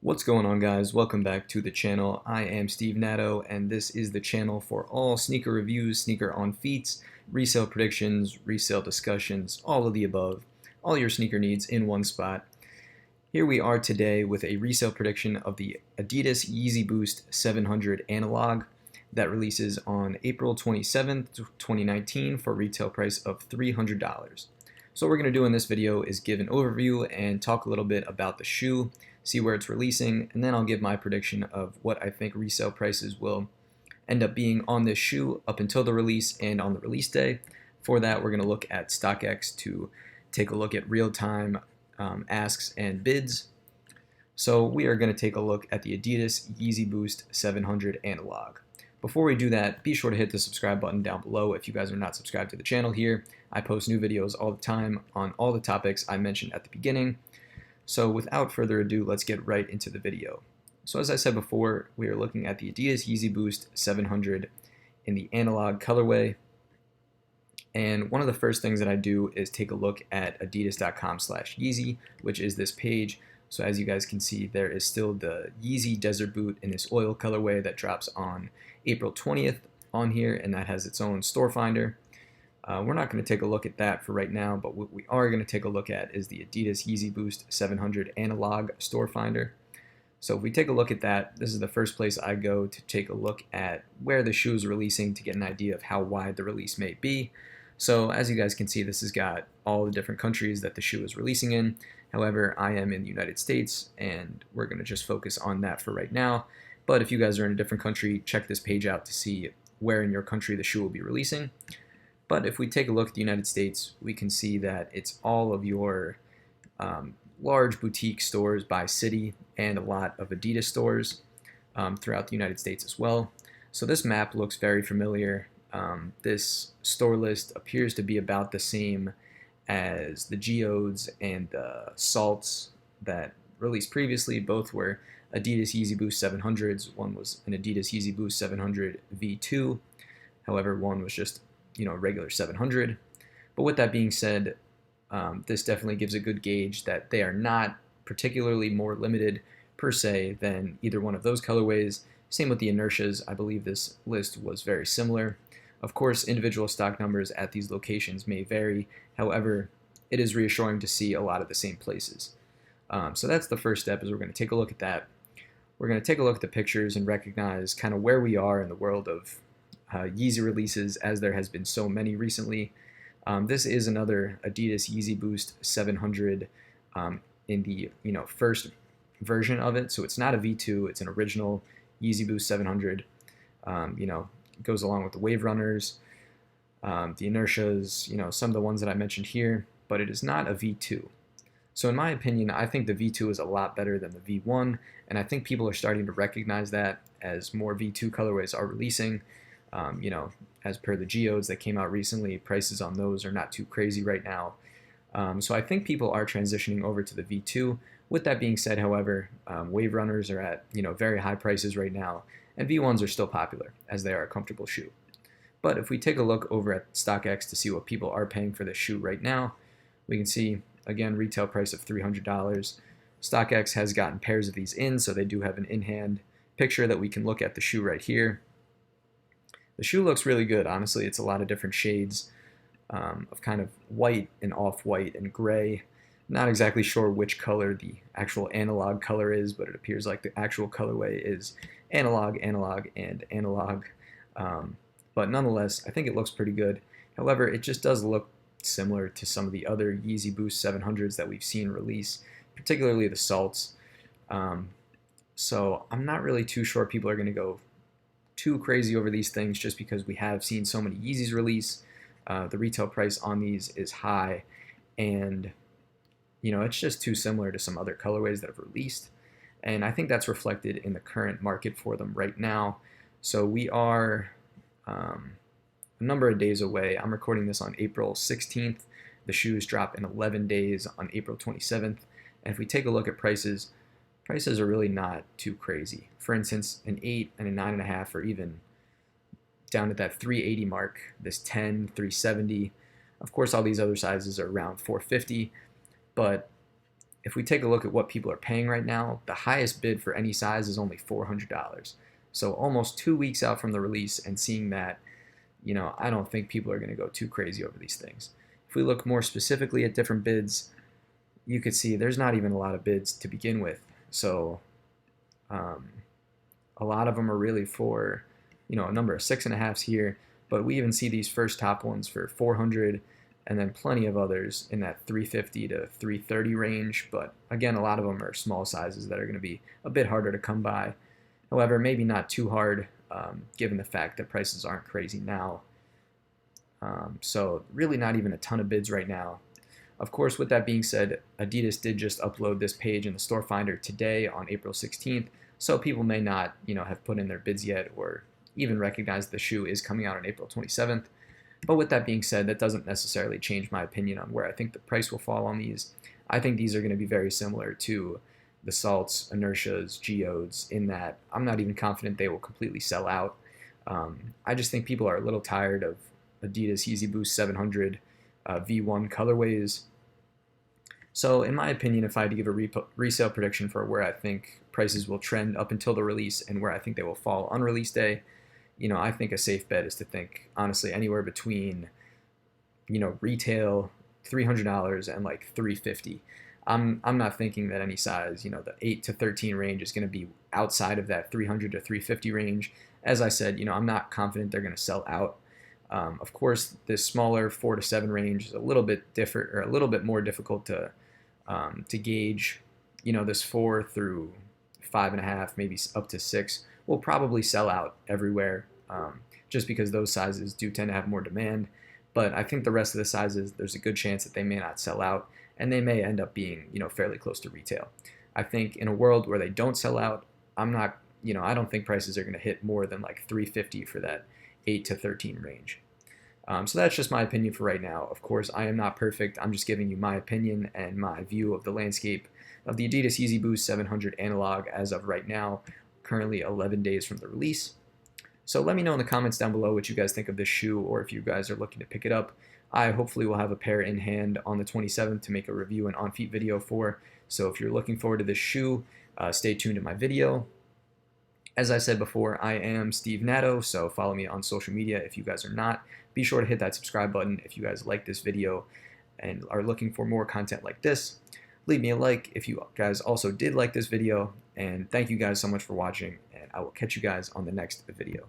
What's going on, guys? Welcome back to the channel. I am Steve Natto, and this is the channel for all sneaker reviews, sneaker on feets, resale predictions, resale discussions, all of the above, all your sneaker needs in one spot. Here we are today with a resale prediction of the Adidas Yeezy Boost 700 analog that releases on April 27th, 2019 for a retail price of $300. So what we're going to do in this video is give an overview and talk a little bit about the shoe, see where it's releasing, and then I'll give my prediction of what I think resale prices will end up being on this shoe up until the release and on the release day. For that, we're going to look at StockEx to take a look at real-time asks and bids. So we are going to take a look at the Adidas Yeezy Boost 700 analog. Before we do that, be sure to hit the subscribe button down below if you guys are not subscribed to the channel here. I post new videos all the time on all the topics I mentioned at the beginning. So without further ado, let's get right into the video. So as I said before, we are looking at the Adidas Yeezy Boost 700 in the analog colorway. And one of the first things that I do is take a look at adidas.com/Yeezy, which is this page. So as you guys can see, there is still the Yeezy Desert Boot in this oil colorway that drops on April 20th on here, and that has its own store finder. We're not going to take a look at that for right now, but what we are going to take a look at is the Adidas Yeezy Boost 700 analog store finder. So if we take a look at that, this is the first place I go to take a look at where the shoe is releasing to get an idea of how wide the release may be. So as you guys can see, this has got all the different countries that the shoe is releasing in. However, I am in the United States, and we're going to just focus on that for right now. But if you guys are in a different country, check this page out to see where in your country the shoe will be releasing. But if we take a look at the United States, we can see that it's all of your large boutique stores by city and a lot of Adidas stores throughout the United States as well. So this map looks very familiar. This store list appears to be about the same as the Geodes and the Salts that released previously. Both were Adidas Yeezy Boost 700s. One was an Adidas Yeezy Boost 700 V2. However, one was just regular 700. But with that being said, this definitely gives a good gauge that they are not particularly more limited per se than either one of those colorways. Same with the inertias. I believe this list was very similar. Of course, individual stock numbers at these locations may vary. However, it is reassuring to see a lot of the same places. So that's the first step, is we're going to take a look at that. We're going to take a look at the pictures and recognize kind of where we are in the world of Yeezy releases, as there has been so many recently. This is another Adidas Yeezy Boost 700 in the first version of it. So it's not a V2, it's an original Yeezy Boost 700. It goes along with the Wave Runners, the Inertias, some of the ones that I mentioned here, but it is not a V2. So in my opinion, I think the V2 is a lot better than the V1, and I think people are starting to recognize that as more V2 colorways are releasing. As per the Geodes that came out recently, prices on those are not too crazy right now. So I think people are transitioning over to the V2. With that being said, however, Wave Runners are at very high prices right now, and V1s are still popular as they are a comfortable shoe. But if we take a look over at StockEx to see what people are paying for this shoe right now, we can see, again, retail price of $300. StockEx has gotten pairs of these in, so they do have an in-hand picture that we can look at the shoe right here. The shoe looks really good. Honestly, it's a lot of different shades of kind of white and off-white and gray. Not exactly sure which color the actual analog color is, but it appears like the actual colorway is analog, analog, and analog. But nonetheless, I think it looks pretty good. However, it just does look similar to some of the other Yeezy Boost 700s that we've seen release, particularly the Salts. So I'm not really too sure people are going to go too crazy over these things, just because we have seen so many Yeezys release. The retail price on these is high, and it's just too similar to some other colorways that have released, and I think that's reflected in the current market for them right now. So we are a number of days away. I'm recording this on April 16th. The shoes drop in 11 days on April 27th, and if we take a look at prices are really not too crazy. For instance, an 8 and a 9.5 are even down at that 380 mark, this 10, 370. Of course, all these other sizes are around 450, but if we take a look at what people are paying right now, the highest bid for any size is only $400. So almost 2 weeks out from the release, and seeing that, I don't think people are going to go too crazy over these things. If we look more specifically at different bids, you could see there's not even a lot of bids to begin with. So a lot of them are really for, a number of 6.5s here, but we even see these first top ones for 400, and then plenty of others in that 350 to 330 range. But again, a lot of them are small sizes that are going to be a bit harder to come by. However, maybe not too hard, given the fact that prices aren't crazy now. So really not even a ton of bids right now. Of course, with that being said, Adidas did just upload this page in the store finder today on April 16th, so people may not, have put in their bids yet, or even recognize the shoe is coming out on April 27th. But with that being said, that doesn't necessarily change my opinion on where I think the price will fall on these. I think these are going to be very similar to the Salts, Inertias, Geodes, in that I'm not even confident they will completely sell out. I just think people are a little tired of Adidas Yeezy Boost 700 V1 colorways. So in my opinion, if I had to give a resale prediction for where I think prices will trend up until the release and where I think they will fall on release day, I think a safe bet is to think, honestly, anywhere between, retail $300 and like $350. I'm not thinking that any size, the 8 to 13 range is going to be outside of that 300 to 350 range. As I said, I'm not confident they're going to sell out. Of course, this smaller 4 to 7 range is a little bit different, or a little bit more difficult to gauge. This 4 through 5.5, maybe up to 6, will probably sell out everywhere, just because those sizes do tend to have more demand. But I think the rest of the sizes, there's a good chance that they may not sell out, and they may end up being, fairly close to retail. I think in a world where they don't sell out, I don't think prices are going to hit more than like $350 for that 8 to 13 range. So that's just my opinion for right now. Of course, I am not perfect. I'm just giving you my opinion and my view of the landscape of the Adidas Yeezy Boost 700 analog as of right now, currently 11 days from the release. So let me know in the comments down below what you guys think of this shoe, or if you guys are looking to pick it up. I hopefully will have a pair in hand on the 27th to make a review and on-feet video for. So if you're looking forward to this shoe, stay tuned to my video. As I said before, I am Steve Natto, so follow me on social media if you guys are not. Be sure to hit that subscribe button if you guys like this video and are looking for more content like this. Leave me a like if you guys also did like this video, and thank you guys so much for watching, and I will catch you guys on the next video.